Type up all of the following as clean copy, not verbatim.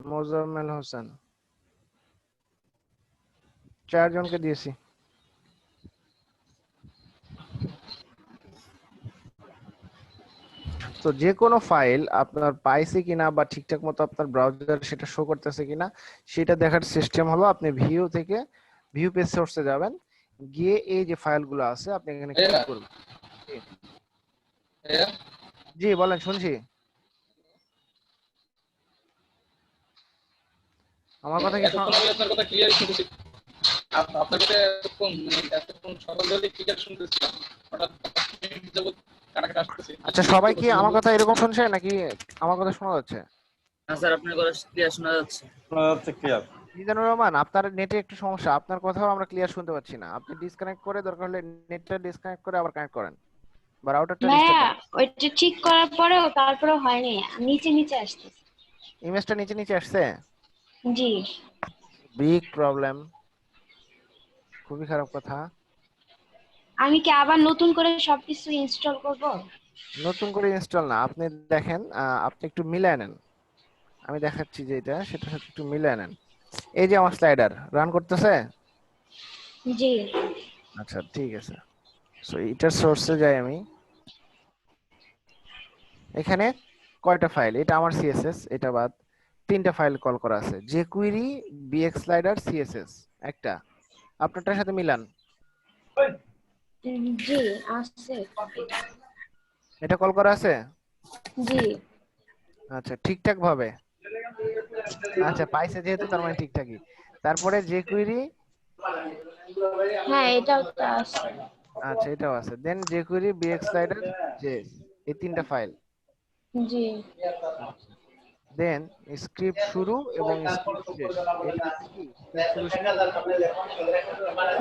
মোজাম্মেল হোসেন, 4 জনকে দিয়েছি। তো যে কোনো ফাইল আপনার পাইছে কিনা বা ঠিকঠাক মতো আপনার ব্রাউজার সেটা শো করতেছে কিনা সেটা দেখার সিস্টেম হলো আপনি ভিউ থেকে ভিউ পেজ সোর্সে যাবেন, গিয়ে এই যে ফাইলগুলো আছে আপনি এখানে ক্লিক করবেন। জি বলেন, শুনছি। আমার কথা কি এতক্ষণ আমি আপনার কথা ক্লিয়ার শুনতেছি। আপনার কথা এতক্ষণ সকাল ধরে ক্লিয়ার শুনতেছিলাম, হঠাৎ যাবত কাটাকাটা আসতেছে। আচ্ছা, সবাই কি আমার কথা এরকম শুনছে নাকি আমার কথা শোনা যাচ্ছে? না স্যার, আপনার কথা ক্লিয়ার শোনা যাচ্ছে। শোনা যাচ্ছে ক্লিয়ার। মিজানুর রহমান, আপনার নেটে একটু সমস্যা, আপনার কথাও আমরা ক্লিয়ার শুনতে পাচ্ছি না। আপনি ডিসকানেক্ট করে দরকার হলে নেটটা ডিসকানেক্ট করে আবার কানেক্ট করেন বা রাউটারটা রিস্টার্ট ভাইয়া দেন। ওইটা ঠিক করার পরেও তারপরেও হয়নি, নিচে নিচে আসতেছে। ইমেজটা নিচে নিচে আসছে, জি। বিগ প্রবলেম, খুবই খারাপ কথা। আমি কি আবার নতুন করে সবকিছু ইনস্টল করব? নতুন করে ইনস্টল না, আপনি দেখেন, আপনি একটু মিলায় নেন। আমি দেখাচ্ছি যে এটা সেটার সাথে একটু মিলায় নেন। এই যে আমার স্লাইডার রান করতেছে। জি। আচ্ছা ঠিক আছে, সো এটার সোর্সে যাই আমি। এখানে কয়টা ফাইল, এটা আমার সিএসএস, এটা বাদ 3টা ফাইল কল করা আছে, jQuery, bx স্লাইডার, সিএসএস একটা। আপনারটার সাথে মিলান। জি আছে। এটা কল করা আছে। জি। আচ্ছা ঠিকঠাক ভাবে, আচ্ছা পাইছে যেহেতু তার মানে ঠিকঠাকই। তারপরে jQuery, হ্যাঁ এটাও তো আছে। আচ্ছা এটাও আছে। দেন jQuery, bx স্লাইডার, জেএস, এই 3টা ফাইল। জি। আচ্ছা দেন স্ক্রিপ্ট শুরু এবং স্ক্রিপ্ট শেষ, এটা আছে কি স্ক্রিপ্ট শুরু শেষ?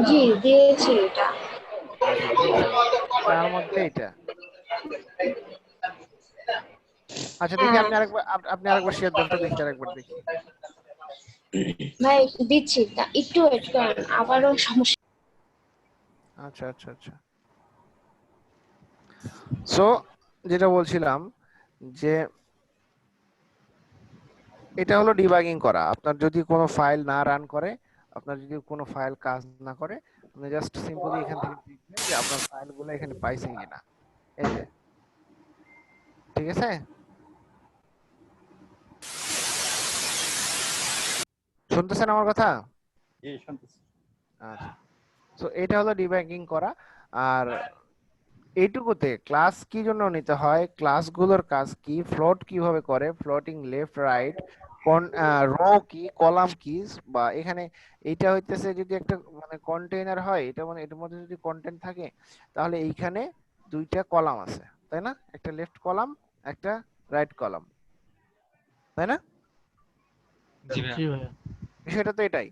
জি দিয়েছি এটা। আচ্ছা দিয়েছেন, তার মধ্যে এটা। আচ্ছা দেখি, হ্যাঁ আপনি আরেকবার শেয়ার দেন তো, দেখি আরেকবার দেখি। ভাই দিচ্ছি, একটু ওয়েট করেন, আবারও সমস্যা। আচ্ছা আচ্ছা আচ্ছা, সো যেটা বলছিলাম যে এটা হলো ডিবাগিং করা। আপনার যদি কোনো ফাইল না রান করে, আপনার যদি কোনো ফাইল কাজ না করে, আপনি জাস্ট সিম্পলি এখান থেকে দেখবেন যে আপনার ফাইলগুলো এখানে পাইছে কিনা। এই যে, ঠিক আছে, শুনতেছেন আমার কথা? এই শুনতেছি। আচ্ছা, সো এটা হলো ডিবাগিং করা। আর এইটুকুতে ক্লাস কি জন্য নিতে হয়, ক্লাসগুলোর কাজ কি, ফ্লোট কিভাবে করে, ফ্লোটিং লেফট রাইট, কোন রো কি, কলাম কি, বা এখানে এইটা হইতেছে যদি একটা মানে কন্টেইনার হয়, এটা মানে এটার মধ্যে যদি কন্টেন্ট থাকে তাহলে এইখানে 2টা কলাম আছে, তাই না? একটা লেফট কলাম, একটা রাইট কলাম, তাই না? জি ভাইয়া। জি ভাইয়া। বিষয়টা তো এটাই।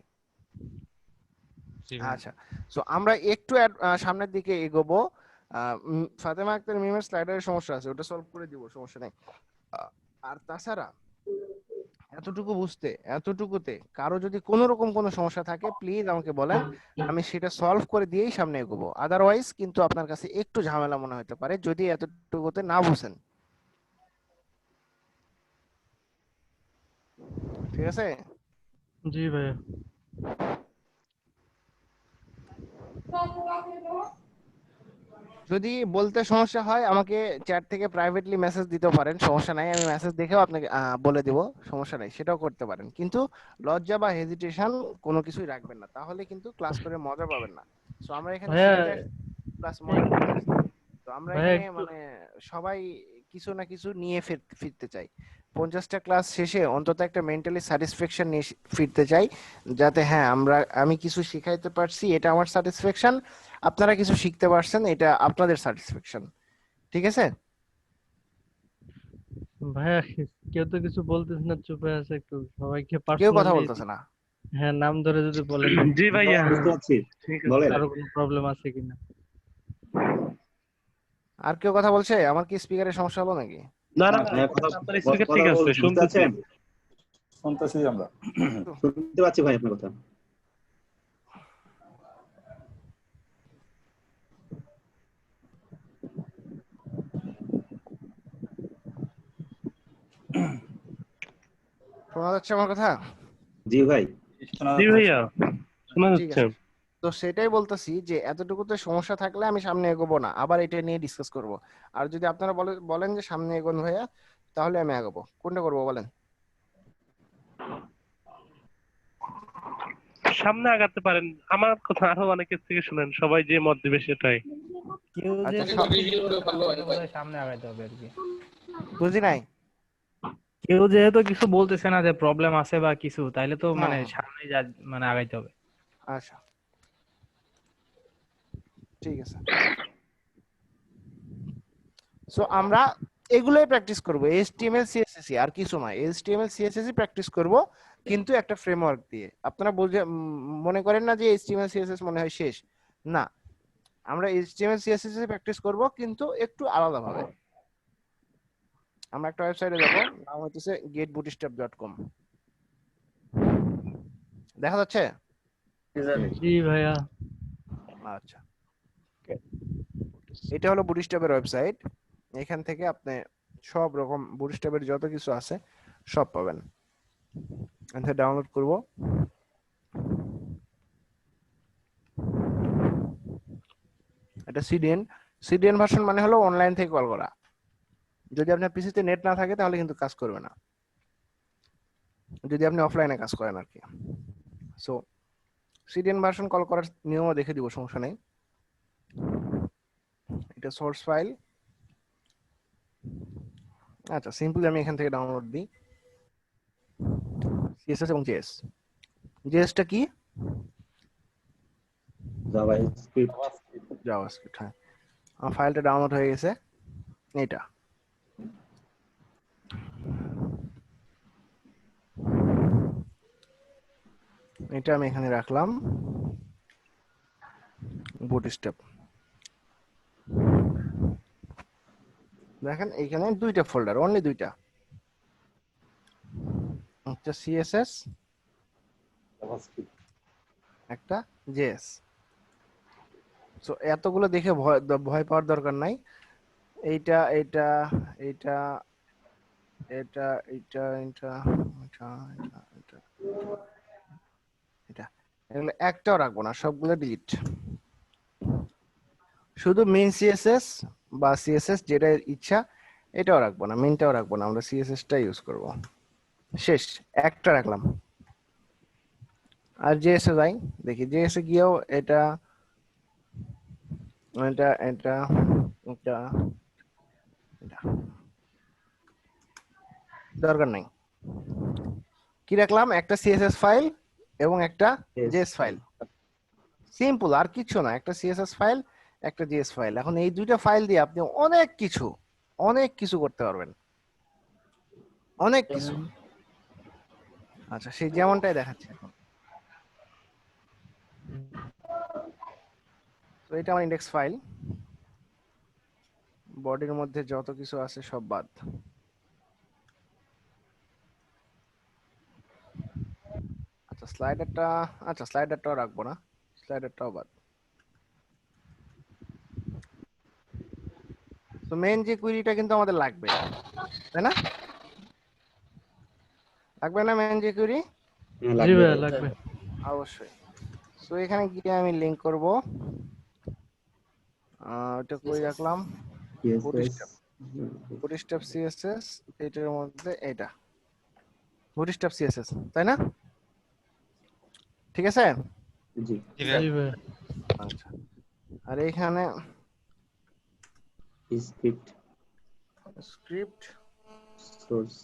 জি ভাইয়া। আচ্ছা, সো আমরা একটু সামনের দিকে এগোবো। ফাতেমা আক্তার মিমের স্লাইডারের সমস্যা আছে, ওটা সলভ করে দিব, সমস্যা নেই। আর তাছাড়া এতটুকু বুঝতে, এতটুকুতে কারো যদি কোনো রকম কোনো সমস্যা থাকে প্লিজ আমাকে বলেন, আমি সেটা সলভ করে দিয়েই সামনে এগোবো। আদারওয়াইজ কিন্তু আপনার কাছে একটু ঝামেলা মনে হতে পারে যদি এতটুকুতে না বুঝেন। ঠিক আছে? জি ভাইয়া। যদি বলতে সমস্যা হয় আমাকে চ্যাট থেকে প্রাইভেটলি মেসেজ দিতে পারেন, সমস্যা নাই, আমি মেসেজ দেখেও আপনাকে বলে দেব, সমস্যা নাই, সেটাও করতে পারেন। কিন্তু লজ্জা বা হেজিটেশন কোনো কিছুই রাখবেন না, তাহলে কিন্তু ক্লাস করে মজা পাবেন না। সো আমরা এখানে ভাইয়া শিখতে আসছি, প্লাস মজা করতে আসছি। তো আমরা ভাইয়া এখানে একটু মানে সবাই কিছু না কিছু নিয়ে ফিরতে চাই। 50টা ক্লাস শেষে অন্তত একটা মেন্টালি স্যাটিসফ্যাকশন নিয়ে ফিরতে চাই, যাতে হ্যাঁ আমি কিছু শিখাইতে পারছি, এটা আমার স্যাটিসফ্যাকশন, আপনারা কিছু শিখতে পারছেন, এটা আপনাদের স্যাটিসফ্যাকশন। ঠিক আছে? ভাইয়া, কেউ তো কিছু বলতেছে না, চুপ হয়ে আছে একটু, সবাইকে কেউ কথা পার্সোনালি বলতেছে না। হ্যাঁ নাম ধরে যদি বলেন জি ভাইয়া, বুঝতে পারছি, ঠিক আছে, বলেন। কারো কোনো প্রবলেম আছে কিনা। আর কেউ কথা বলছে? আমার কি স্পিকারের সমস্যা হলো নাকি? না না, হ্যাঁ, কথা আপনার স্পিকার ঠিক কথা আছে, বলছি, বুঝতে শুনতেছি। পারছেন? শুনতেছি আমরা। শুনতে পাচ্ছি ভাই আপনার কথা। শোনা যাচ্ছে আমার কথা? জি ভাই। শোনা জি যাচ্ছে। ভাইয়া শোনা ঠিক যাচ্ছে। আছে, তো সেটাই বলতেছি যে এতটুকুতে সমস্যা থাকলে আমি সামনে এগোবো না, আবার এটা নিয়ে ডিসকাস করব। আর যদি আপনারা বলেন যে সামনে এগোন ভাইয়া, তাহলে আমি এগোবো। কোনটা করবো বলেন? সামনে আগাতে পারেন, আমার কথা আরো অনেকের থেকে শুনেন, সবাই যে মত দিবে সেটাই। কেউ আচ্ছা, যেহেতু সব রিভিউ হলে ভালো হয় ভাই। বোধহয় সামনে আগাইতে হবে আর কি। বুঝি নাই। কেউ যেহেতু কিছু বলতেছে না যে প্রবলেম আছে বা কিছু, তাইলে তো মানে হুম, সামনে যা মানে আগাইতে হবে। আচ্ছা ঠিক আছে। সো আমরা এগুলোই প্র্যাকটিস করব, এইচটিএমএল সিএসএস, আর কিছু নয়। এইচটিএমএল সিএসএস প্র্যাকটিস করব, কিন্তু একটা ফ্রেমওয়ার্ক দিয়ে। আপনারা মনে করেন না যে এইচটিএমএল সিএসএস মনে হয় শেষ, না। আমরা এইচটিএমএল সিএসএস প্র্যাকটিস করব, কিন্তু একটু আলাদাভাবে। আমরা একটা ওয়েবসাইটে যাব, নাম হচ্ছে getbootstrap.com। দেখা যাচ্ছে? জি ভাইয়া। আচ্ছা, এটা হলো বুটস্ট্র্যাপের ওয়েবসাইট। এখান থেকে আপনি সব রকম বুটস্ট্র্যাপের যত কিছু আছে সব পাবেন। এখান থেকে ডাউনলোড করব। এটা সিডিএন। সিডিএন ভার্সন মানে হলো অনলাইন থেকে কল করা। যদি আপনার পিসিতে নেট না থাকে তাহলে কিন্তু কাজ করবে না, যদি আপনি অফলাইনে কাজ করেন আর কি। সো সিডিএন ভার্সন কল করার নিয়মও দেখে দিব, সমস্যা নেই। এটা সোর্স ফাইল। আচ্ছা, সিম্পলি আমি এখান থেকে ডাউনলোড দিই সিএসএস এবং জেএস। জেএসটা কি? জাভাস্ক্রিপ্ট। জাভাস্ক্রিপ্ট, হ্যাঁ। আমার ফাইলটা ডাউনলোড হয়ে গেছে, এটা। এটা আমি এখানে রাখলাম, বুটস্ট্র্যাপ। দেখেন এইখানে দুইটা ফোল্ডার, অনলি দুইটা, একটা সিএসএস, জাভাস্ক্রিপ্ট। একটা জেএস। সো এতগুলো দেখে ভয় ভয় পাওয়ার দরকার নাই। এইটা এইটা এইটা এটা এটা এটা এটা এটা এটা এটা এগুলো একটাও রাখবো না, সবগুলো ডিলিট। শুধু মেইন সিএসএস বা সিএসএস যেটা ইচ্ছা এটাও রাখবো না, মেইনটাও রাখবো না, আমরা সিএসএসটা ইউজ করব। শেষ, একটা রাখলাম। আর জেএসএ যাই, দেখি জেএসএ গিয়েও এটা এটা এটা এটা এটা দরকার নাই। কি রাখলাম? একটা সিএসএস ফাইল এবং একটা জেএস ফাইল। সিম্পল, আর কিছু না। একটা সিএসএস ফাইল, একটা জেএস ফাইল। এখন এই দুইটা ফাইল দিয়ে আপনি অনেক কিছু করতে পারবেন, অনেক কিছু। আচ্ছা, সেই যেমনটাই দেখাচ্ছে এখন। তো এটা আমার ইন্ডেক্স ফাইল, বডির মধ্যে যত কিছু আছে সব বাদ। আচ্ছা স্লাইডারটাও রাখবো না, স্লাইডারটাও বাদ। তো মেইন যে কুইরিটা কিন্তু আমাদের লাগবে, তাই না? লাগবে না মেইন যে কুইরি? জি ভাইয়া লাগবে। অবশ্যই। সো এখানে গিয়ে আমি লিংক করব, এটা কই রাখলাম? বুটস্ট্র্যাপ সিএসএস, এটার মধ্যে এটা বুটস্ট্র্যাপ সিএসএস, তাই না? ঠিক আছে। জি। জি ভাইয়া। জি ভাইয়া। আচ্ছা, আর এখানে স্ক্রিপ্ট স্ক্রিপ্ট, সোর্স।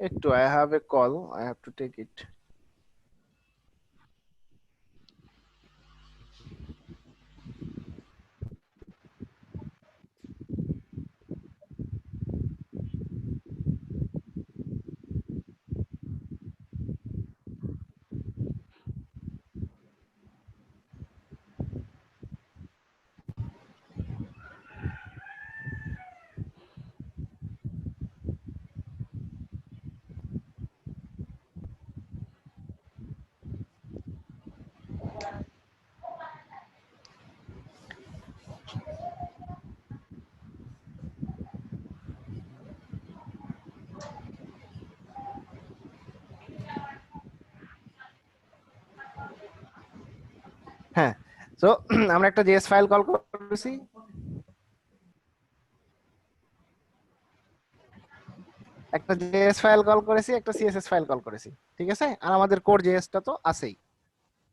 একটু, I have a call, I have to take it. So আমরা একটা জেএস ফাইল কল করেছি, একটা জেএস ফাইল কল করেছি, একটা সিএসএস ফাইল কল করেছি, ঠিক আছে? আর আমাদের কোড জেএসটা তো আছেই,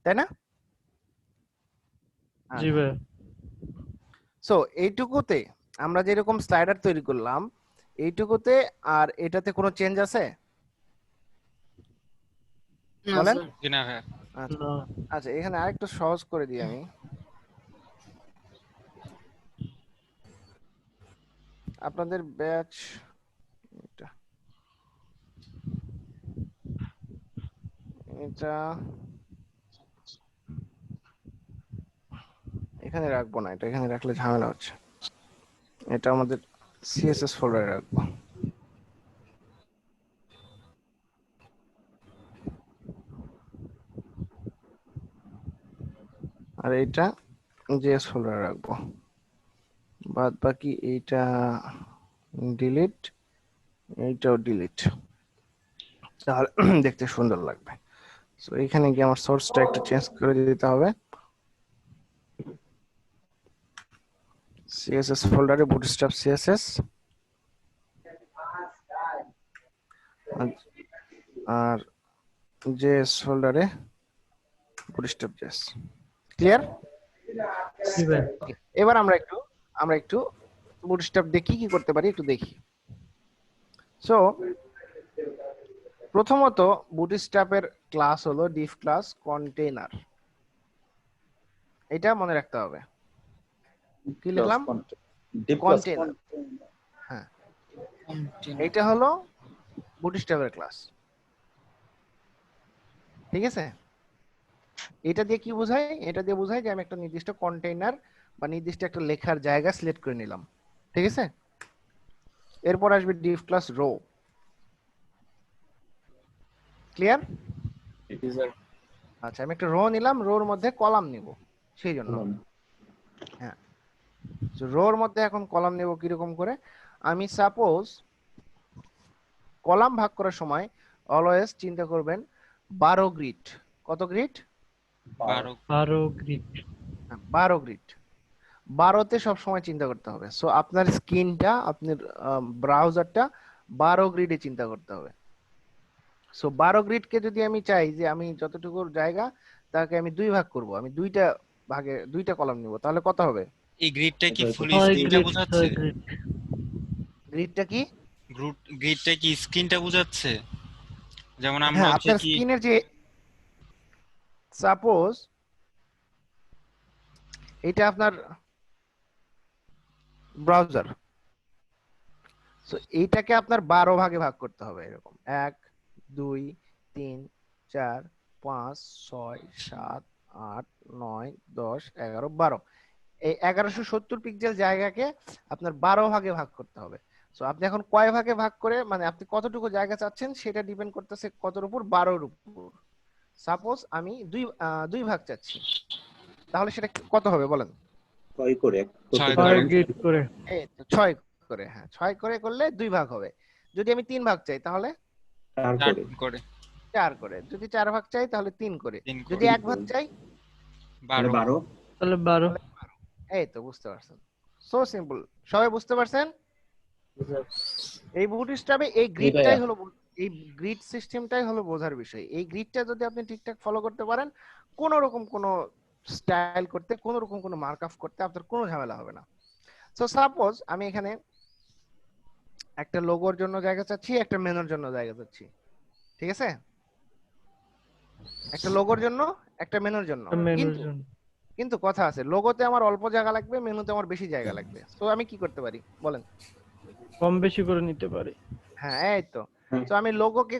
তাই না? জি ভাই। সো এইটুকুতে আমরা যেরকম স্লাইডার তৈরি করলাম, এইটুকুতে আর এটাতে কোনো চেঞ্জ আছে? না বলেন। স্যার। জি না ভাই। আচ্ছা না। আচ্ছা, এখানে আরেকটু সহজ করে দিই আমি। আপনাদের ব্যাচ এটা এটা এখানে রাখবো না, এটা এখানে রাখলে ঝামেলা হচ্ছে। এটা আমাদের সিএসএস ফোল্ডারে রাখবো। আর এটা জেএস ফোল্ডারে রাখবো। বাদ বাকি এইটা ডিলিট, এইটাও ডিলিট, তাহলে দেখতে সুন্দর লাগবে। সো এখানে গিয়ে আমার সোর্সটা একটু চেঞ্জ করে দিতে হবে। সিএসএস ফোল্ডারে বুটস্ট্র্যাপ সিএসএস, আর জেএস ফোল্ডারে বুটস্ট্র্যাপ জেএস। ক্লিয়ার? জি ভাই। এবার আমরা একটু বুটস্ট্র্যাপ দেখি কি করতে পারি, একটু দেখি। সো প্রথমত বুটস্ট্র্যাপের ক্লাস হলো ডিফ ক্লাস কন্টেইনার, এটা মনে রাখতে হবে। কি লিখলাম? কন্টেইনার। হ্যাঁ, এটা হলো বুটস্ট্র্যাপের ক্লাস, ঠিক আছে? এটা দিয়ে কি বোঝায়? এটা দিয়ে বোঝায় যে আমি একটা নির্দিষ্ট কন্টেইনার বা নির্দিষ্ট একটা লেখার জায়গা সিলেক্ট করে নিলাম, ঠিক আছে? এরপর আসবে ডিফ ক্লাস রো। ক্লিয়ার? আচ্ছা, আমি একটা রো নিলাম, রোর মধ্যে কলাম নিব, সেই জন্য। হ্যাঁ, রোর মধ্যে এখন কলাম নেব কিরকম করে? আমি সাপোজ কলাম ভাগ করার সময় অলওয়েজ চিন্তা করবেন 12 গ্রিড। কত গ্রিড? 12 গ্রিড। 12 গ্রিড। 12তে সব সময় চিন্তা করতে হবে। সো আপনার স্ক্রিনটা, আপনার ব্রাউজারটা 12 গ্রিডে চিন্তা করতে হবে। সো 12 গ্রিডকে যদি আমি চাই যে আমি যতটুকু জায়গা তাকে আমি দুই ভাগ করব, আমি দুইটা কলাম নিব, তাহলে কত হবে? এই গ্রিডটা কি ফুল 6 স্ক্রিনটা গ্রিড, বোঝাচ্ছে? 6 গ্রিড। গ্রিডটা কি? গ্রিডটা কি স্ক্রিনটা বোঝাচ্ছে? যেমন আমরা হ্যাঁ, হচ্ছে আপনার কি স্ক্রিনের যে সাপোজ এটা আপনার ব্রাউজার, সো এইটাকে আপনার 12 ভাগে ভাগ করতে হবে, এরকম 1 2 3 4 5 6 7 8 9 10 11 12, এই 1170 পিক্সেল জায়গাকে আপনার 12 ভাগে ভাগ করতে হবে। সো আপনি এখন কয় ভাগে ভাগ করে, মানে আপনি কতটুকু জায়গা চাচ্ছেন সেটা ডিপেন্ড করতেছে কতর উপর? 12 এর উপর। সাপোজ আমি দুই ভাগ চাচ্ছি, তাহলে সেটা কত হবে বলেন? 6 করে 6 6 গ্রিড করে। এই তো 6 করে, হ্যাঁ 6 করে করলে 2 ভাগ হবে। যদি আমি 3 ভাগ চাই তাহলে 4 4 করে। করে 4 করে, যদি 4 ভাগ চাই তাহলে 3 করে, 3 যদি করে 1 ভাগ চাই 12 তাহলে 12। এই তো বুঝতে পারছেন। সো সিম্পল, সবাই বুঝতে পারছেন? এই বুটস্ট্র্যাপে এই গ্রিডটাই হলো, এই গ্রিড সিস্টেমটাই হলো বোঝার বিষয়। এই গ্রিডটা যদি আপনি ঠিকঠাক ফলো করতে পারেন, কোনো রকম কোনো স্টাইল করতে, কোনো রকম কোনো মার্কআপ করতে আপনার কোনো ঝামেলা হবে না। সো সাপোজ আমি এখানে একটা লোগোর জন্য জায়গা চাচ্ছি, একটা মেনুর জন্য জায়গা চাচ্ছি, ঠিক আছে? একটা লোগোর জন্য, একটা মেনুর জন্য। মেনুর জন্য। কিন্তু কথা আছে, লোগোতে আমার অল্প জায়গা লাগবে, মেনুতে আমার বেশি জায়গা লাগবে। সো আমি কি করতে পারি বলেন? কম বেশি করে নিতে পারি। হ্যাঁ, এই তো। তো আমি লোগোকে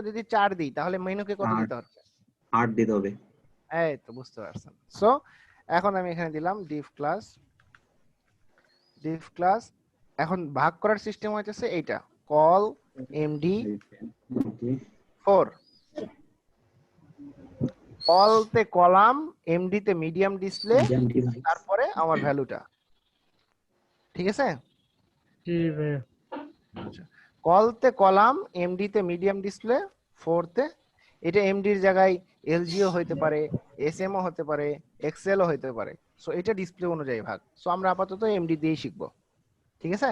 যদি 4 দিই তাহলে মেনুকে কত দিতে হচ্ছে? 8 দিতে হবে। এই তো বুঝতে পারছেন। সো এখন আমি এখানে দিলাম ডিফ ক্লাস। এখন ভাগ করার সিস্টেম হইতেছে এইটা, কল এমডি 4, কল তে কলাম, এমডি তে মিডিয়াম ডিসপ্লে, তারপরে আমার ভ্যালুটা, ঠিক আছে? জি ভাই। আচ্ছা, কল তে কলাম, এমডি তে মিডিয়াম ডিসপ্লে, 4 তে এটা এমডির জায়গায় এলজিও হইতে পারে, এসএমও হতে পারে, এক্সেলও হইতে পারে। সো এটা ডিসপ্লে অনুযায়ী ভাগ। সো আমরা আপাতত এমডি দিয়েই শিখবো, ঠিক আছে?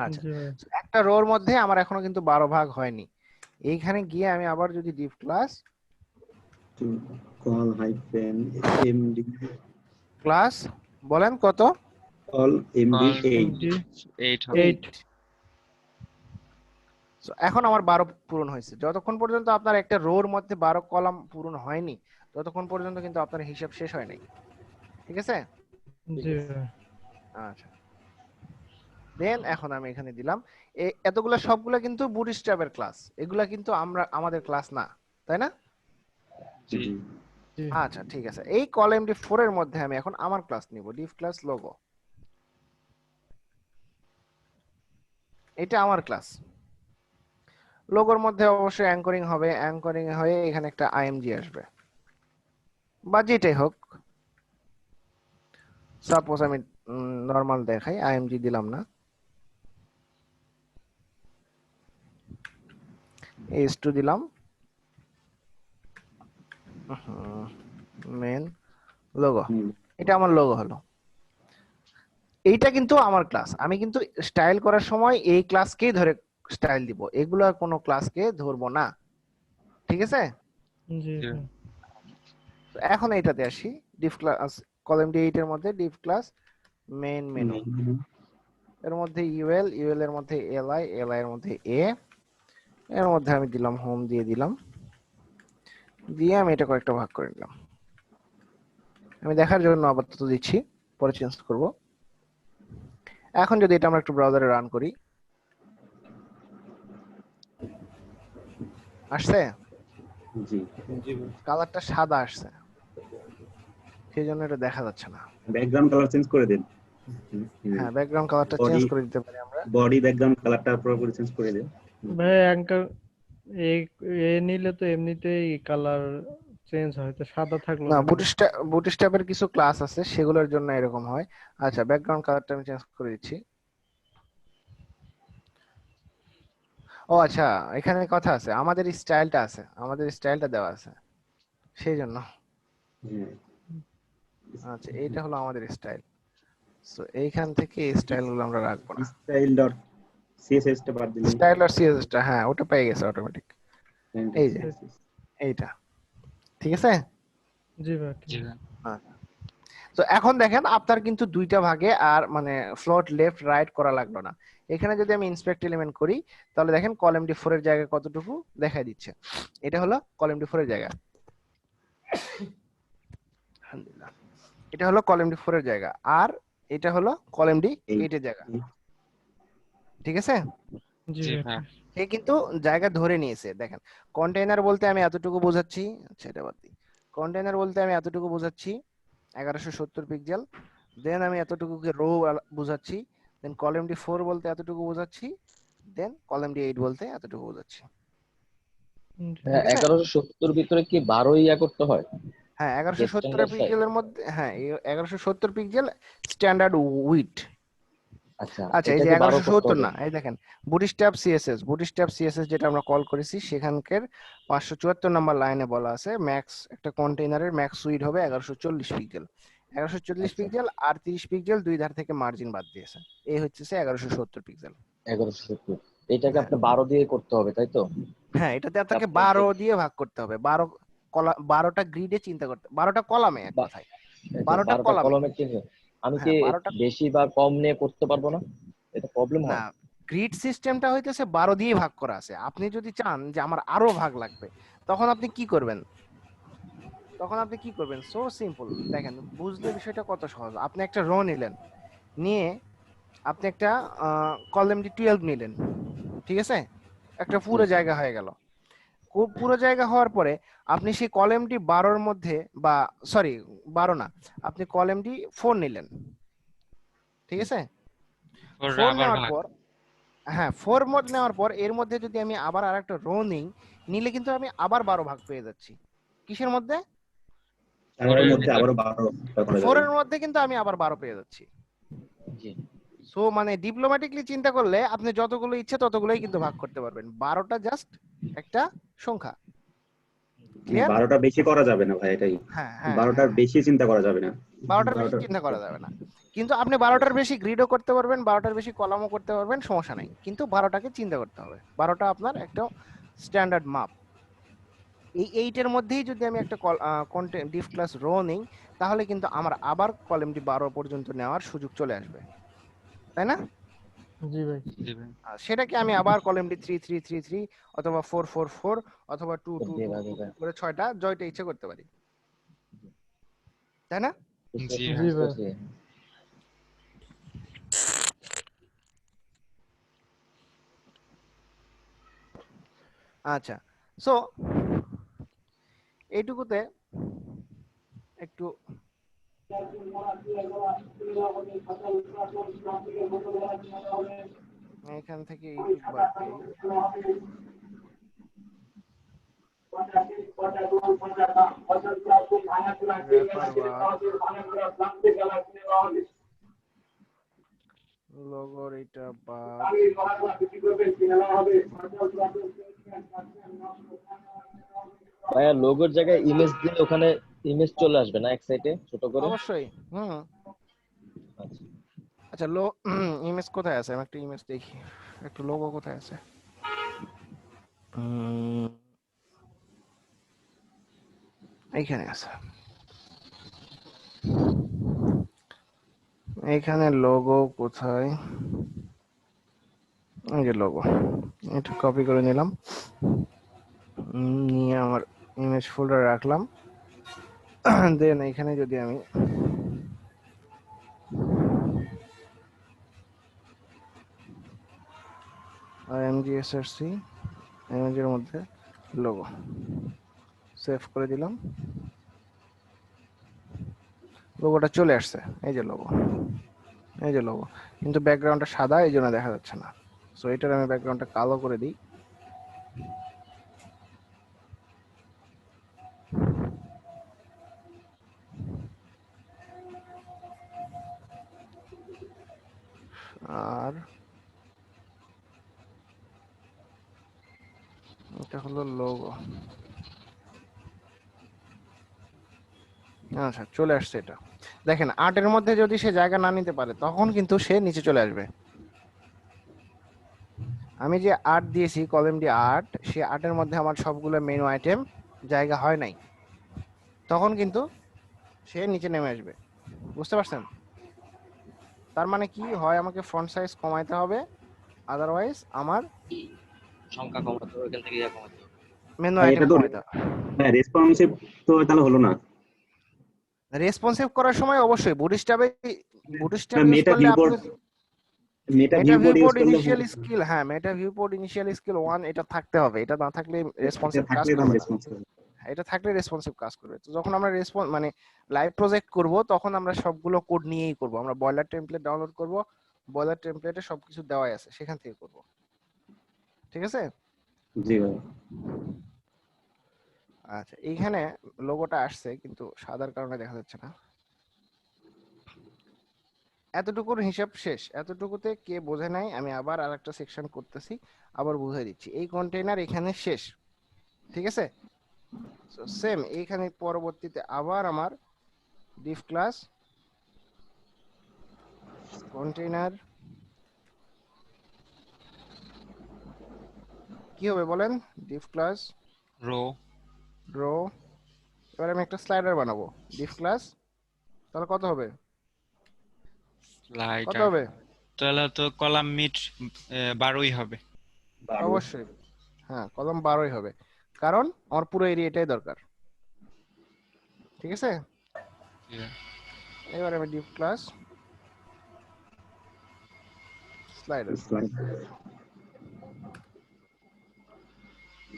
আচ্ছা, জি ভাই। so একটা রোর মধ্যে আমার এখনো কিন্তু 12 ভাগ হয়নি। এইখানে গিয়ে আমি আবার যদি Depp class call hyphen MD class বলেন কত, কল এমডি Call 8 8 হবে। 8 So এখন আমার 12 পূরণ হয়েছে। যতক্ষণ পর্যন্ত আপনার একটা রোর মধ্যে 12 কলাম পূরণ হয়নি ততক্ষণ পর্যন্ত কিন্তু আপনার হিসাব শেষ হয় নাই, ঠিক আছে? জি ভাই। আচ্ছা, দেন এখন আমি এখানে দিলাম এতগুলা সবগুলা কিন্তু বুটস্ট্র্যাপের ক্লাস, এগুলা কিন্তু আমাদের ক্লাস না, তাই না? জি। জি আচ্ছা ঠিক আছে, এই কলাম ডি 4 এর মধ্যে আমি এখন আমার ক্লাস নিব, ডিভ ক্লাস লোগো। এটা আমার ক্লাস। লোগোর মধ্যে অবশ্যই অ্যাঙ্করিং হবে, অ্যাঙ্করিং হয়ে এখানে একটা আইএমজি আসবে বা যেটাই হোক। সাপোজ আমি নরমাল দেখাই, আইএমজি দিলাম না, এস2 দিলাম, মেন লোগো, এটা আমার লোগো হলো। এইটা কিন্তু আমার ক্লাস, আমি কিন্তু স্টাইল করার সময় এই ক্লাসকেই ধরে স্টাইল দিব, এগুলো কোনো ক্লাসকে ধরবো না, ঠিক আছে? জি জি। ভাই। তো এখন এইটাতে আসি, ডিভ ক্লাস কলাম ডি 8 এর মধ্যে ডিভ ক্লাস মেইন মেনু, এর মধ্যে ইউএল, ইউএল এর মধ্যে এলআই, এলআই এর মধ্যে এ, এর মধ্যে আমি দিলাম হোম দিয়ে দিলাম, দিয়ে আমি এটা কয়েকটা ভাগ করে নিলাম। আমি দেখার জন্য আপাতত দিচ্ছি, পরে চেঞ্জ করব। এখন যদি এটা আমরা একটু ব্রাউজারে রান করি, আসছে জি কালারটা সাদা আসছে, সেই জন্য এটা দেখা যাচ্ছে না। ব্যাকগ্রাউন্ড কালার চেঞ্জ করে দিন। হ্যাঁ, ব্যাকগ্রাউন্ড কালারটা চেঞ্জ করে দিতে পারি আমরা। বডি ব্যাকগ্রাউন্ড কালারটা পুরোপুরি চেঞ্জ করে দিন। ভাই অ্যাঙ্কার এই এ নিলে তো এমনিতেই কালার চেঞ্জ হয়, তো সাদা থাকলো না, কেন? বুটস্ট্র্যাপের কিছু ক্লাস আছে সেগুলোর জন্য এরকম হয়। আচ্ছা, ব্যাকগ্রাউন্ড কালারটা আমি চেঞ্জ করে দিচ্ছি। ও আচ্ছা, এখানে কথা আছে, আমাদের স্টাইলটা আছে, আমাদের স্টাইলটা দেওয়া আছে সেই জন্য। আচ্ছা, এইটা হলো আমাদের স্টাইল। সো এইখান থেকে স্টাইল গুলো আমরা রাখবো না, স্টাইল ডট সিএসএস টা বাদ দিলেন। স্টাইল আর সিএসএস টা, হ্যাঁ ওটা পেয়ে গেছে অটোমেটিক, এই যে এইটা, ঠিক আছে? জি ভাই। জি ভাই। তো এখন দেখেন আপনার কিন্তু দুইটা ভাগে আর মানে ফ্লোট লেফট রাইট করা লাগলো না। এখানে যদি আমি ইন্সপেক্ট এলিমেন্ট করি তাহলে দেখেন কলাম ডি 4 এর জায়গা কতটুকু দেখাই দিচ্ছে। এটা হলো কলাম ডি 4 এর জায়গা, আলহামদুলিল্লাহ, এটা হলো কলাম ডি 4 এর জায়গা, আর এটা হলো কলাম ডি 8 এর জায়গা, ঠিক আছে? জি জি ভাই। ভাই। সে কিন্তু জায়গা ধরে নিয়েছে। দেখেন, কন্টেইনার বলতে আমি এতটুকু বোঝাচ্ছি, আচ্ছা এটা বাদ দিই, কন্টেইনার বলতে আমি এতটুকু বোঝাচ্ছি 1170 পিক্সেল, দেন আমি এতটুকুকে রো বোঝাচ্ছি, দেন কলাম ডি 4 বলতে এতটুকু বোঝাচ্ছি, দেন কলাম ডি 8 বলতে এতটুকু বোঝাচ্ছি, হ্যাঁ, ঠিক আছে? 1170 ভিতরে কি 12 ইয়া করতে হয়? হ্যাঁ, 1170 স্ট্যান্ডার্ড সাইজ? পিক্সেলের মধ্যে, হ্যাঁ 1170 পিক্সেল স্ট্যান্ডার্ড উইডথ। আচ্ছা, আচ্ছা, এই যে এটাকে 12 করতে 1170 হবে। না, এই দেখেন বুটস্ট্র্যাপ সিএসএস যেটা আমরা কল করেছি সেখানকার 574 নাম্বার লাইনে বলা আছে ম্যাক্স একটা কন্টেইনারের ম্যাক্স উইড হবে 1140 পিক্সেল। 1140 আচ্ছা, পিক্সেল আর 30 পিক্সেল দুই ধার থেকে মার্জিন বাদ দিয়েছে, এই হচ্ছে 1170 পিক্সেল। 1170 এটাকে হ্যাঁ আপনি 12 দিয়ে করতে হবে, তাই তো? হ্যাঁ, এটাতে আপনাকে আপনার 12 দিয়ে ভাগ করতে হবে, 12টা গ্রিডে চিন্তা করতে, 12টা কলামে, এক বা- কথায় এই যে 12টা 12টা কলামে। কলমের চিহ্ন, আমি কি হ্যাঁ 12টা, বেশি বা কম নিয়ে করতে পারবো না? এটা প্রবলেম না, হয়? গ্রিড সিস্টেমটা হইতেছে 12 দিয়ে ভাগ করা আছে। আপনি যদি চান যে আমার আরো ভাগ লাগবে, তখন আপনি কি করবেন? সো সিম্পল, দেখেন বুঝলে বিষয়টা কত সহজ। আপনি একটা রো নিলেন, নিয়ে আপনি একটা কলাম ডি 12 নিলেন, ঠিক আছে? একটা পুরো জায়গা হয়ে গেল। পুরো জায়গা হওয়ার পরে আপনি সেই কলাম ডি 12 এর মধ্যে, বা সরি 12 না, আপনি কলাম ডি 4 নিলেন, ঠিক আছে? ওর 4 আবার নেওয়ার ভাগ। পর, হ্যাঁ 4 মোড নেওয়ার পর এর মধ্যে যদি আমি আবার আরেকটা রো নিলে কিন্তু আমি আবার 12 ভাগ পেয়ে যাচ্ছি। কিসের মধ্যে? তার মধ্যে আবারো 12 করা 4 যাবে। এর মধ্যে কিন্তু আমি আবার 12 পেয়ে যাচ্ছি। জি। সো মানে ডিপ্লোম্যাটিকলি চিন্তা করলে আপনি যতগুলো ইচ্ছে ততগুলোই কিন্তু ভাগ করতে পারবেন, 12টা জাস্ট একটা সংখ্যা, ক্লিয়ার? 12টা বেশি করা যাবে না ভাই, এটাই। হ্যাঁ হ্যাঁ 12টার বেশি চিন্তা করা যাবে না। 12টার বেশি 12টা চিন্তা করা যাবে না, কিন্তু আপনি 12টার বেশি গ্রিডও করতে পারবেন, 12টার বেশি কলামও করতে পারবেন, সমস্যা নাই, কিন্তু 12টাকে চিন্তা করতে হবে। 12টা আপনার একটা স্ট্যান্ডার্ড মাপ। এই 8 এর মধ্যেই যদি আমি একটা কন্টেন্ট ডিফ ক্লাস রো নেই, তাহলে কিন্তু আমার আবার কলামটি 12 পর্যন্ত নেওয়ার সুযোগ চলে আসবে, তাই না? জি ভাই। জি ভাই। আর সেটাকে আমি আবার কলামটি 3 3 3 3 অথবা 4 4 4 অথবা 2 2 জি 2 ভাই, 2 ভাই। করে 6টা জয়টা ইচ্ছা করতে পারি, তাই না? জি জি ভাই। বুঝতেছি। আচ্ছা, সো এইটুকুতে একটু এখান থেকে ইউটিউব বাদ দিই। রেফার বাদ, লোগোর এটা বাদ, ভাইয়া লোগোর জায়গায় ইমেজ দিলে ওখানে ইমেজ চলে আসবে না এক সাইডে ছোট করে? অবশ্যই। আচ্ছা। আচ্ছা, ইমেজ কোথায় আছে? আমি একটা ইমেজ দেখি, একটু লোগো কোথায় আছে। এইখানে আছে, এইখানে লোগো কোথায়? এই যে লোগো, এটা কপি করে নিলাম, নিয়ে আমার ইমেজ ফোল্ডার রাখলাম। দেন এখানে যদি আমি imgsrc ইমেজের মধ্যে লোগো সেভ করে দিলাম, লোগোটা চলে আসছে। এই যে লোগো, এই যে লোগো, কিন্তু ব্যাকগ্রাউন্ডটা সাদা, এই জন্য দেখা যাচ্ছে না। সো এটার আমি ব্যাকগ্রাউন্ডটা কালো করে দিই। আর এটা হলো লোগো। আচ্ছা, চলে আসছে এটা। দেখেন, 8-এর মধ্যে যদি সে জায়গা না নিতে পারে, তখন কিন্তু সে নিচে চলে আসবে। আমি যে 8 দিয়েছি, কলামটি 8, সে 8-এর মধ্যে আমার সবগুলো মেনু আইটেম জায়গা হয় নাই, তখন কিন্তু সে নিচে নেমে আসবে। বুঝতে পারছেন? তার মানে কি হয়, আমাকে ফন্ট সাইজ কমাইতে হবে, আদারওয়াইজ আমার সংখ্যা কমাতে হবে, এখান থেকে ইয়া কমাতে হবে। মেনু ভাই, আইটেম এটা তো কমাইতে হবে। রেসপন্সিভ তো তাহলে হলো না। রেসপন্সিভ করার সময় অবশ্যই বুটস্ট্র্যাপ ইউজ মেটা করলে ভিউপোর্ট, আপনি মেটা মেটা ভিউপোর্ট ইউজ ভিউপোর্ট করলে ইনিশিয়াল স্কিল, হ্যাঁ, মেটা ভিউপোর্ট ইনিশিয়াল স্কিল 1 এটা থাকতে হবে। এটা না থাকলে রেসপন্সিভ কাজ থাকলে করবে না। রেসপন্সিভ। এটা থাকলে রেসপন্সিভ কাজ করবে। তো যখন আমরা মানে লাইভ প্রজেক্ট করব, তখন আমরা সবগুলো কোড নিয়েই করব। আমরা বয়লার টেমপ্লেট ডাউনলোড করব, বয়লার টেমপ্লেটে সবকিছু দেওয়াই আছে, সেখান থেকে করব। ঠিক আছে? জি ভাই। আচ্ছা, এইখানে লোগোটা আসছে, কিন্তু সাদার কারণে দেখা যাচ্ছে না। এতটুকুর হিসাব শেষ। এতটুকুতে কে বোঝে নাই, আমি আবার আরেকটা সেকশন করতেছি, আবার বুঝাই দিচ্ছি। এই কন্টেইনার এখানে শেষ, ঠিক আছে? সো সেম এইখানে পরবর্তীতে আবার আমার ডিফ ক্লাস কন্টেইনার কি হবে বলেন? ডিফ ক্লাস রো রো। এবার আমি একটা স্লাইডার বানাবো, ডিফ ক্লাস, তাহলে কত হবে? কত লাইটার, হবে? তাহলে তো কলাম মিট 12ই হবে। অবশ্যই, হ্যাঁ, কলম 12ই হবে, কারণ আমার পুরো এরিয়াটাই দরকার। ঠিক আছে? এবার আমি ডিফ ক্লাস স্লাইডার।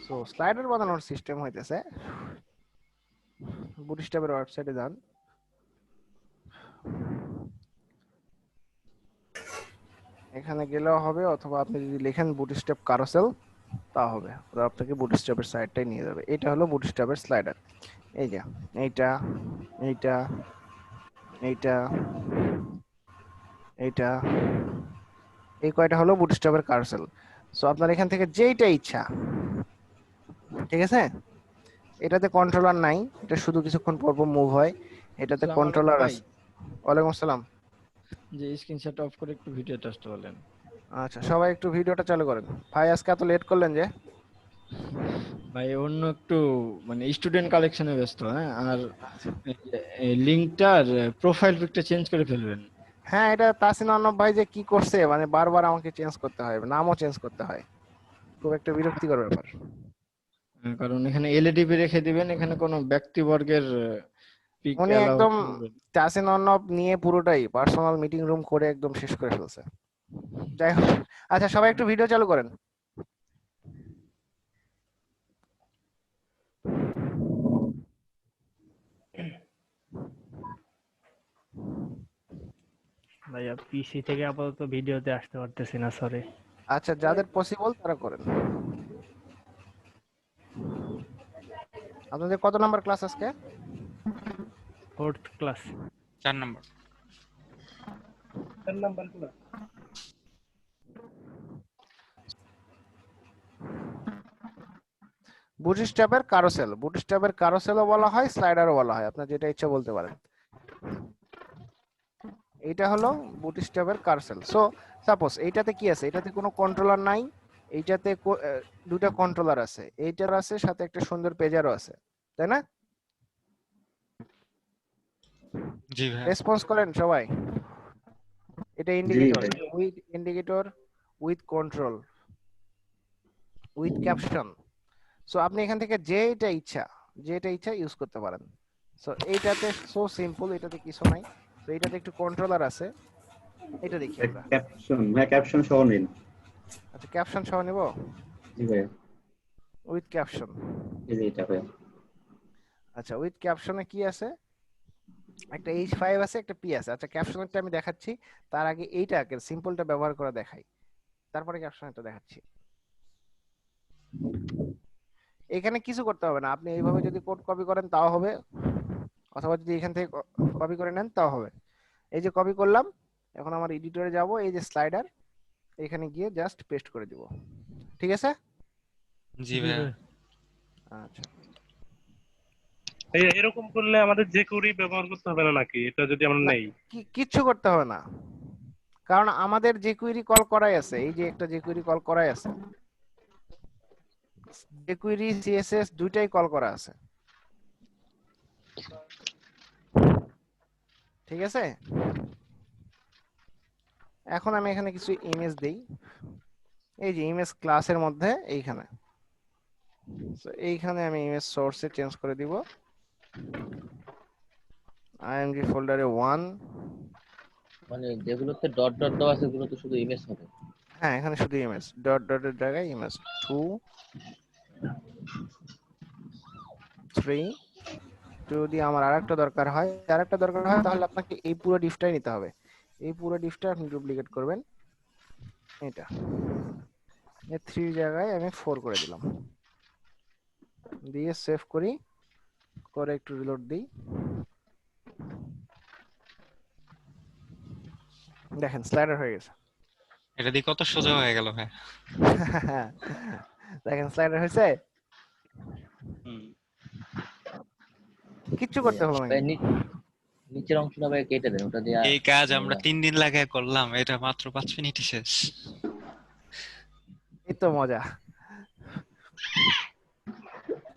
সো স্লাইডার বানানোর সিস্টেম হইতেছে, বুটস্ট্র্যাপের ওয়েবসাইটে যান, এখানে গেলেও হবে, অথবা আপনি যদি লেখেন বুটস্ট্র্যাপ কারুসেল, তা হবে, ওরা আপনাকে বুটস্ট্র্যাপের সাইটটাই নিয়ে যাবে। এটা হলো বুটস্ট্র্যাপের স্লাইডার। এই যে এইটা, এইটা, এইটা, এইটা, এই কয়টা হলো বুটস্ট্র্যাপের কারুসেল। সো আপনার এখান থেকে যেইটা ইচ্ছা, ঠিক আছে, এটাতে কন্ট্রোলার নাই, এটা শুধু কিছুক্ষণ পর পর মুভ হয়। এটাতে আসসালামু আলাইকুম কন্ট্রোলার ভাই। আছে। ওয়ালাইকুম আসসালাম। যে স্ক্রিনশট অফ করে একটু ভিডিও টেস্ট বলেন। আচ্ছা, সবাই একটু ভিডিওটা চালু করেন। ভাই আজকে এত লেট করলেন যে? ভাই অন্য একটু মানে স্টুডেন্ট কালেকশনে ব্যস্ত, হ্যাঁ। আর লিংকটার প্রোফাইল পিকটা চেঞ্জ করে ফেলবেন। হ্যাঁ, এটা তাসিন অর্ণব ভাই যে কি করছে, মানে বারবার আমাকে চেঞ্জ করতে হয়, নামও চেঞ্জ করতে হয়, খুব একটা বিরক্তিকর ব্যাপার। কারণ এখানে এলইডিবি রেখে দিবেন, এখানে কোনো ব্যক্তিবর্গের পিক উনি অ্যালাউ একদম করবেন। তাসিন অর্ণব নিয়ে পুরোটাই পার্সোনাল মিটিং রুম করে একদম শেষ করে ফেলছে। যাই হোক, আচ্ছা সবাই একটু ভিডিও চালু করেন। ভাইয়া পিসি থেকে আপাতত ভিডিওতে আসতে পারতেছি না, সরি। আচ্ছা, যাদের পসিবল তারা করেন। আপনাদের কত নাম্বার ক্লাস আজকে? 4th class. 4 number. 4 number class. বুটস্ট্র্যাপের কারোসেল, বুটস্ট্র্যাপের কারোসেলও বলা হয়, স্লাইডারও বলা হয়, আপনার যেটা ইচ্ছা বলতে পারেন। এটা হলো বুটস্ট্র্যাপের কারোসেল। সো সাপোজ এইটাতে কি আছে, এটাতে কোনো কন্ট্রোলার নাই, এইটাতে দুটো কন্ট্রোলার আছে, এইটার আছে সাথে একটা সুন্দর পেজারও আছে, তাই না? জি ভাই। রেসপন্স করেন সবাই। এটা indicator, with indicator, with control, with caption. So আপনি এখান থেকে যেটা ইচ্ছা ইউজ করতে পারেন। সো এইটাতে সো সিম্পল, এটাতে কিছু নাই। তো এইটাতে একটু কন্ট্রোলার আছে, এটা দেখি আমরা। ক্যাপশন, হ্যাঁ ক্যাপশন সহ নিন। আচ্ছা, ক্যাপশন সহ নিব। জি ভাই। With caption. এই যে এটা ভাই। আচ্ছা, উইথ ক্যাপশনে কি আছে, একটা H5 আছে, একটা P আছে। আচ্ছা, ক্যাপশনেরটা আমি দেখাচ্ছি, তার আগে এইটাকে সিম্পলটা ব্যবহার করে দেখাই, তারপরে ক্যাপশনেরটা দেখাচ্ছি। এখানে কিছু করতে হবে না, আপনি এইভাবে যদি কোড কপি করেন তাও হবে, অথবা যদি এখান থেকে কপি করে নেন তাও হবে। এই যে কপি করলাম, এখন আমার এডিটরে যাব, এই যে স্লাইডার, এখানে গিয়ে জাস্ট পেস্ট করে দিব। ঠিক আছে? জি ভাই। আচ্ছা, এরকম করলে আমাদের যে কুড়ি ব্যবহার করতে হবে না নাকি, এটা যদি আমরা নেই? কিচ্ছু করতে হবে না, কারণ আমাদের যে কুইরি কল করাই আছে, এই যে একটা যে কুইরি কল করাই আছে, jQuery CSS দুইটাই কল করা আছে। ঠিক আছে, এখন আমি এখানে কিছু ইমেজ দেই, এই যে ইমেজ ক্লাসের মধ্যে এইখানে, এইখানে আমি ইমেজ সোর্সে চেঞ্জ করে দিব, img ফোল্ডারে 1, মানে যেগুলোতে ডট ডট দেওয়া আছে সেগুলো তো শুধু ইমেজ হবে। হ্যাঁ এখানে শুধু ইমেজ, ডট ডটের জায়গায় ইমেজ 2, 3। যদি আমার আরেকটা দরকার হয় তাহলে আপনাকে এই পুরো ডিফটাই নিতে হবে, এই পুরো ডিফটা আপনি ডুপ্লিকেট করবেন, এটা এই 3 জায়গায় আমি 4 করে দিলাম, দিয়ে সেভ করি, করে একটু রিলোড দিই। দেখেন স্লাইডার হয়ে গেছে। এটা দিয়ে কত সোজা হয়ে গেল ভাই। দেখেন স্লাইডার হয়েছে, কিচ্ছু করতে হলো না। নিচের অংশটা ভাই কেটে দেন, ওটা দিয়ে এই কাজ আমরা 3 দিন লাগায় করলাম, এটা মাত্র 5 মিনিটে শেষ। এই তো মজা।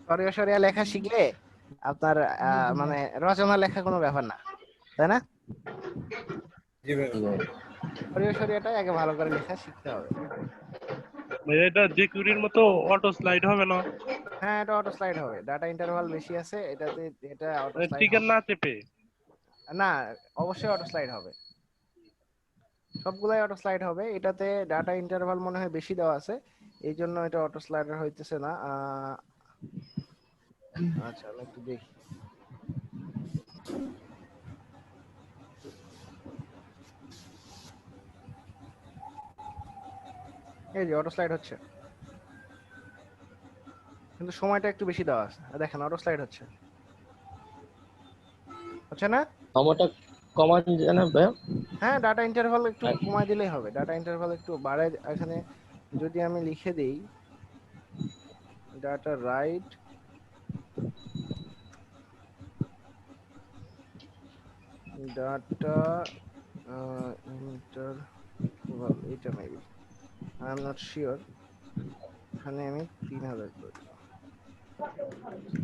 সরিয়া সরিয়া লেখা শিখলে আপনার মানে রচনা লেখা কোনো ব্যাপার না, তাই না? সরিয়া সরিয়াটাই আগে ভালো করে লেখা শিখতে হবে। এটা যে কুড়ির মতো অটো স্লাইড হবে না? হ্যাঁ, এটা অটো স্লাইড হবে, ডাটা ইন্টারভাল বেশি আছে এটাতে, এটা অটো স্লাইড টিকার না চেপে না, অবশ্যই অটো স্লাইড হবে, সবগুলাই অটো স্লাইড হবে। এটাতে ডাটা ইন্টারভাল মনে হয় বেশি দেওয়া আছে, এই জন্য এটা অটো স্লাইডার হইতেছে না। আচ্ছা আমি একটু দেখি, এই যে অটো স্লাইড হচ্ছে, কিন্তু সময়টা একটু বেশি দেওয়া আছে, দেখেন অটো স্লাইড হচ্ছে না? সময়টা কমান জানেন ভাই? হ্যাঁ, ডাটা ইন্টারভাল একটু কমাই দিলেই হবে, ডাটা ইন্টারভাল একটু বাড়ায়। এখানে যদি আমি লিখে দেই ডাটা রাইট ডাটা ইন্টার এটা maybe I am not sure. এখানে আমি 3000 করে দিলাম।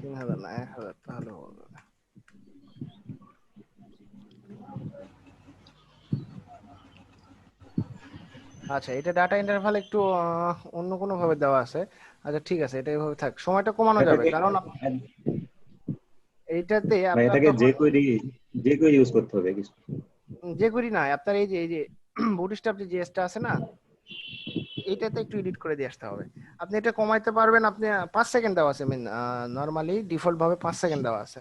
3000 না 1000 তাহলে হবে না। আচ্ছা, এটা ডাটা ইন্টারভাল একটু অন্য কোনো ভাবে দেওয়া আছে। আচ্ছা ঠিক আছে, এটা এইভাবে থাক, সময়টা কমানো যাবে, এটাকে কারণ এইটাতে মানে আপনার এটাকে তখন যে কোয়েরি ইউজ করতে হবে কিছু। যে করি না, আপনার এই যে বুটস্ট্র্যাপ যে জিএসটা আছে না, এইটাতে একটু এডিট করে দিয়ে আসতে হবে। আপনি এটা কমাইতে পারবেন, আপনি 5 সেকেন্ড দেওয়া আছে, মিন নরমালি ডিফল্ট ভাবে 5 সেকেন্ড দেওয়া আছে।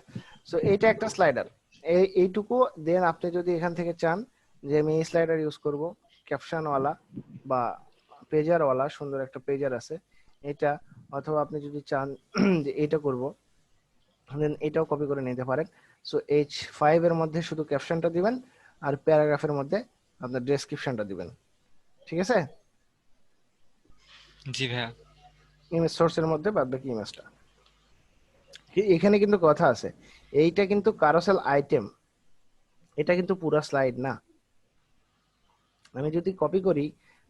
সো এইটা একটা স্লাইডার, এইটুকু দেন আপনি যদি এখান থেকে চান যে আমি এই স্লাইডার ইউজ করব ক্যাপশনওয়ালা বা পেজারওয়ালা, সুন্দর একটা পেজার আছে এটা, অথবা আপনি যদি চান যে এইটা করব, দেন এটাও কপি করে নিতে পারেন। সো H5 এর মধ্যে শুধু ক্যাপশনটা দিবেন আর প্যারাগ্রাফের মধ্যে আপনার ডেসক্রিপশনটা দিবেন, ঠিক আছে? জি ভাইয়া। ইমেজ সোর্সের মধ্যে বাদ বাকি ইমেজটা। এখানে কিন্তু কথা আছে, এইটা কিন্তু কারোসেল আইটেম, এটা কিন্তু পুরো স্লাইড না। আমি যদি কপি করি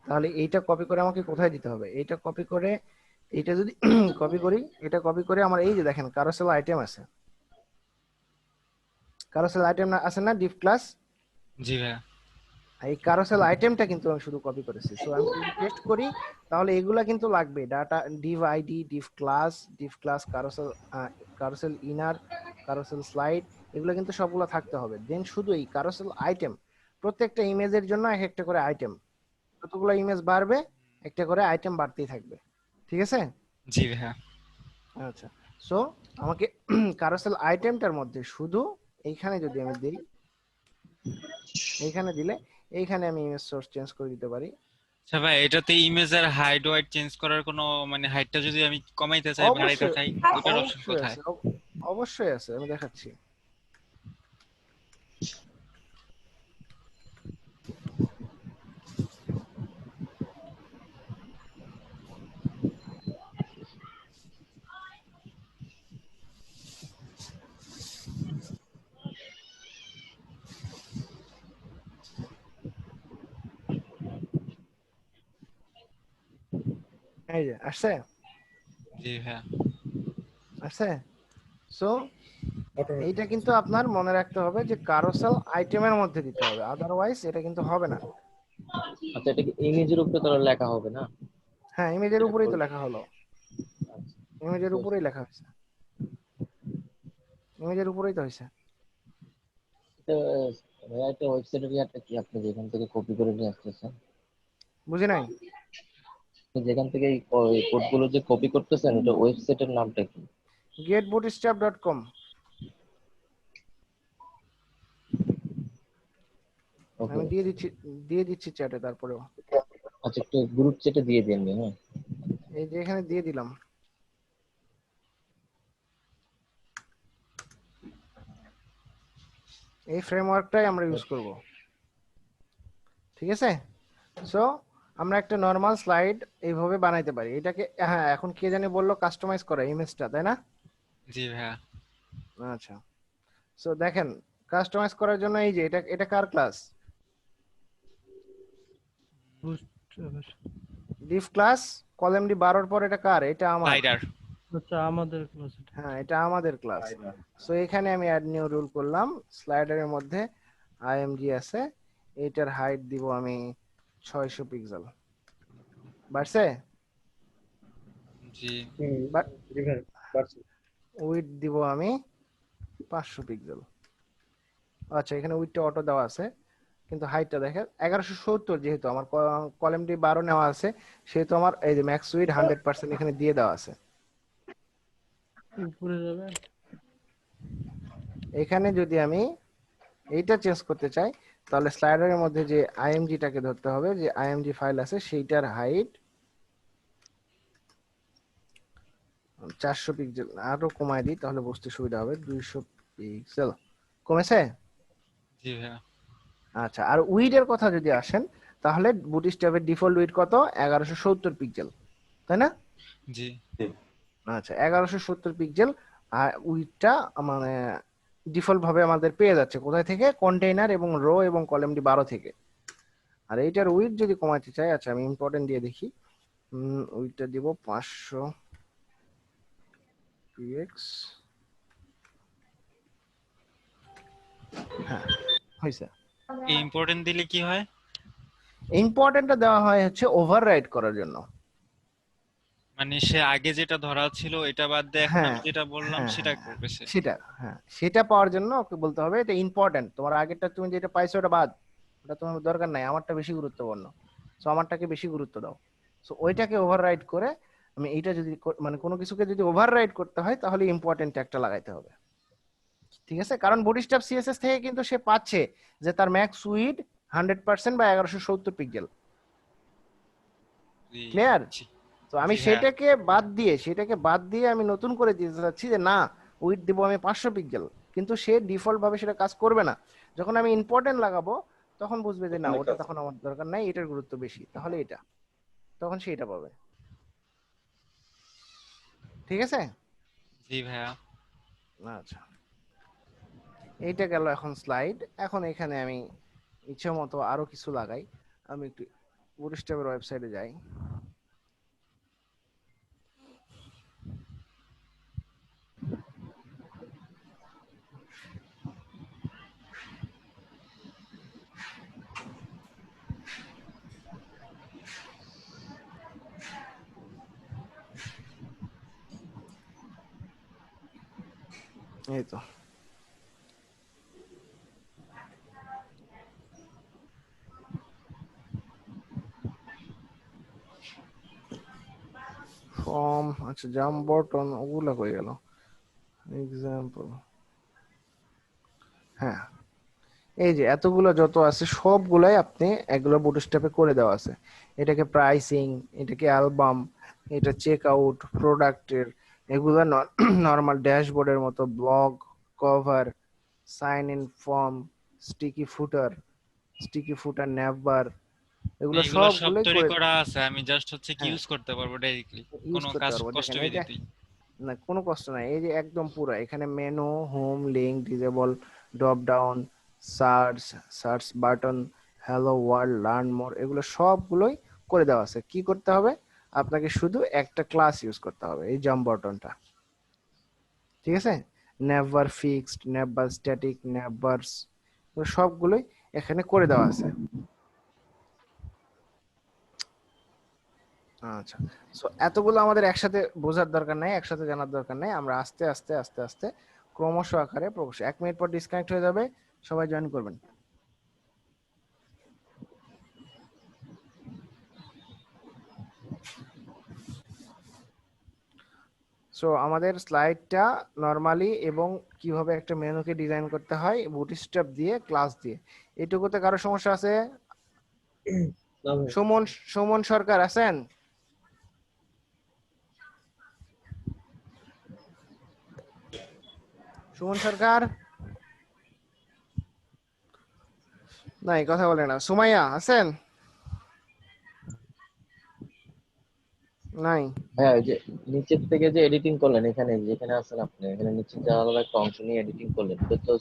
তাহলে এইটা কপি করে আমাকে কোথায় দিতে হবে, এইটা কপি করে, এইটা যদি কপি করি, এটা কপি করে আমার এই যে দেখেন কারোসেল আইটেম আছে, কারোসেল আইটেম আছে না ডিভ ক্লাস? জি ভাইয়া। এই কারোসেল আইটেমটা কিন্তু আমি শুধু কপি করেছি। সো আমি যদি পেস্ট করি তাহলে এগুলা কিন্তু লাগবে, data div ID, div class carousel, carousel inner, carousel slide, এগুলো কিন্তু সবগুলো থাকতে হবে। দেন শুধু এই কারোসেল আইটেম, প্রত্যেকটা ইমেজের জন্য এক একটা করে আইটেম, যতগুলো ইমেজ বাড়বে একটা করে আইটেম বাড়তেই থাকবে, ঠিক আছে? জি ভাইয়া। আচ্ছা, সো আমাকে কারোসেল আইটেমটার মধ্যে শুধু এইখানে যদি আমি দিই, এইখানে দিলে এইখানে আমি ইমেজ সোর্স চেঞ্জ করে দিতে পারি। আচ্ছা ভাই, এটাতে ইমেজের হাইট ওয়াইট চেঞ্জ করার কোনো মানে হাইটটা যদি আমি কমাইতে চাই বাড়াইতে চাই, ওটার অপশন অবশ্যই কোথায়? আছে, অবশ্যই আছে, আমি দেখাচ্ছি। এই যে আসছে, জি ভাইয়া। আসছে। সো এইটা কিন্তু আপনার মনে রাখতে হবে যে কারোসেল আইটেমের মধ্যে দিতে হবে, আদারওয়াইজ এটা কিন্তু হবে না। আচ্ছা, এটা কি ইমেজের উপরে তাহলে লেখা হবে না? হ্যাঁ, ইমেজের উপরেই তো লেখা হলো, ইমেজের উপরেই লেখা হয়েছে, ইমেজের উপরেই তো হয়েছে। ভাইয়া, এটা ওয়েবসাইটের ইয়াটা কি আপনি যেখান থেকে কপি করে নিয়ে আসতেছেন? বুঝি নাই। যেখান থেকে এই কোডগুলো যে কপি করতেছেন, এটা ওয়েবসাইটের নামটা কি? getbootstrap.com। আমি দিয়ে দিচ্ছি চ্যাটে তারপরেও। আচ্ছা, একটু গ্রুপ চ্যাটে দিয়ে দেন। হ্যাঁ, এই যে এখানে দিয়ে দিলাম। এই ফ্রেমওয়ার্কটাই আমরা ইউজ করব, ঠিক আছে? সো আমরা একটা নরমাল স্লাইড এইভাবে বানাইতে পারি। এটাকে হ্যাঁ, এখন কে জানি বললো কাস্টমাইজ করা ইমেজটা, তাই না? জি ভাইয়া। আচ্ছা, সো দেখেন কাস্টমাইজ করার জন্য এই যে এটা কার class? Div class column D 12 পর এটা কার? এটা আমার। স্লাইডার। আচ্ছা, আমাদের ক্লাস। হ্যাঁ, এটা আমাদের ক্লাস। সো এখানে আমি অ্যাড নিউ রুল করলাম, স্লাইডারের মধ্যে আইএমজি আছে, এটার হাইট দিব আমি 600 পিক্সেল। বাড়ছে? জি। উইডথ দিব আমি 500 পিক্সেল। আচ্ছা, এখানে উইডথটা অটো দেওয়া আছে, কিন্তু হাইটটা দেখেন 1170, যেহেতু আমার কলাম ডি 12 নেওয়া আছে সেহেতু আমার এই যে ম্যাক্স উইডথ 100% এখানে দিয়ে দেওয়া আছে। উপরে যাবে, এখানে যদি আমি এইটা চেঞ্জ করতে চাই তাহলে স্লাইডারের মধ্যে যে আইএমজিটাকে ধরতে হবে, যে আইএমজি ফাইল আছে সেইটার হাইট 400 পিক্সেল, আরো কমায় দিই তাহলে বুঝতে সুবিধা হবে, 200 পিক্সেল কমেছে। জি ভাইয়া। আচ্ছা, আর উইডের কথা যদি আসেন তাহলে বুটস্ট্র্যাপের ডিফল্ট উইড কত? 1170 পিক্সেল, তাই না? জি। আচ্ছা, 1170 পিক্সেল। আর উইডটা মানে ডিফল্ট ভাবে আমাদের পেয়ে যাচ্ছে কোথায় থেকে, কন্টেইনার এবং রো এবং কলামটি 12 থেকে। আর এইটার উইথ যদি কমাতে চাই, আচ্ছা আমি ইম্পর্টেন্ট দিয়ে দেখি, উইথটা দিব 500 px। হ্যাঁ হয়েছে। এই ইম্পর্টেন্ট দিলে কি হয়? ইম্পর্টেন্টটা দেওয়া হয় হচ্ছে ওভাররাইড করার জন্য। মানে সে আগে যেটা ধরা ছিল এটা বাদ দিয়ে এখন হ্যাঁ আমি যেটা বললাম হ্যাঁ সেটা হ্যাঁ, করবে সে। সেটা হ্যাঁ, সেটা পাওয়ার জন্য ওকে বলতে হবে এটা ইম্পর্টেন্ট, তোমার আগেরটা তুমি যেটা পাইছো ওটা বাদ, ওটা তোমার দরকার নাই, আমারটা বেশি গুরুত্বপূর্ণ, সো আমারটাকে বেশি গুরুত্ব দাও। সো ওইটাকে ওভাররাইড করে আমি এইটা যদি মানে কোনো কিছুকে যদি ওভাররাইড করতে হয় তাহলে ইম্পর্টেন্ট একটা লাগাইতে হবে, ঠিক আছে? কারণ বুটস্ট্র্যাপ সিএসএস থেকে কিন্তু সে পাচ্ছে যে তার ম্যাক্স উইড 100% বা 1170 পিক্সেল, জি ক্লিয়ার? জি তো আমি জি হ্যাঁ। সেটাকে বাদ দিয়ে আমি নতুন করে দিতে চাচ্ছি যে না উইথ দিব আমি 500 পিক্সেল, কিন্তু সে ডিফল্ট ভাবে সেটা কাজ করবে না। যখন আমি ইম্পর্টেন্ট লাগাবো তখন বুঝবে যে না তখনই ওটা কাজ তখন আমার দরকার নাই, এটার গুরুত্ব বেশি, তাহলে এটা, তখন সে এটা পাবে, ঠিক আছে? জি ভাইয়া। আচ্ছা এইটা গেল এখন স্লাইড। এখন এখানে আমি ইচ্ছে মতো আরো কিছু লাগাই। আমি একটু বুটস্ট্র্যাপের ওয়েবসাইটে যাই। এই তো ফর্ম, আচ্ছা জাম্প বটন ওগুলা কই গেল, এক্সাম্পল, হ্যাঁ এই যে এতগুলো যত আছে সবগুলাই আপনি এগুলো বুটস্ট্র্যাপে করে দেওয়া আছে। এটাকে প্রাইসিং, এটাকে অ্যালবাম, এটা চেক আউট প্রোডাক্টের, এগুলো নর্মাল ড্যাশবোর্ডের মতো blog cover, sign in form, sticky footer navbar, এগুলো এগুলো সব সবগুলোই তৈরি করে করা আছে, আমি জাস্ট হচ্ছে কি হ্যাঁ ইউজ করতে পারবো ডাইরেক্টলি, ইউজ কোনো করতে কাজ পারবো। কষ্ট দেখেন এটা বিরতি। না কোনো কষ্ট নাই, এই যে একদম পুরো এখানে menu, home, link, disable, drop down, search button, hello world, learn more, এগুলো সবগুলোই করে দেওয়া আছে। কি করতে হবে, আপনাকে শুধু একটা ক্লাস ইউজ করতে হবে, এই জাম্প বাটনটা, ঠিক আছে? নেভার ফিক্সড, নেভার স্ট্যাটিক, নেভারস, সবগুলোই এখানে করে দেওয়া আছে। আচ্ছা, সো এতগুলো আমাদের একসাথে বোঝার দরকার নাই, একসাথে জানার দরকার নাই, আমরা আস্তে আস্তে আস্তে আস্তে ক্রমশ আকারে প্রকাশ। 1 মিনিট পর ডিসকানেক্ট হয়ে যাবে, সবাই জয়েন করবেন। সো আমাদের স্লাইডটা নরমালি এবং কিভাবে একটা মেনুকে ডিজাইন করতে হয় বুটস্ট্র্যাপ দিয়ে, ক্লাস দিয়ে, এটুকুতে কারো সমস্যা আছে? সুমন সরকার আছেন? সুমন সরকার নাই, কথা বলে না। সুমাইয়া আছেন? নাই। হ্যাঁ, ওই যে নিচের থেকে যে এডিটিং করলেন, এখানে যেখানে আছেন আপনি, এখানে নিচে যে আলাদা একটা অংশ নিয়ে এডিটিং করলেন, এটা তো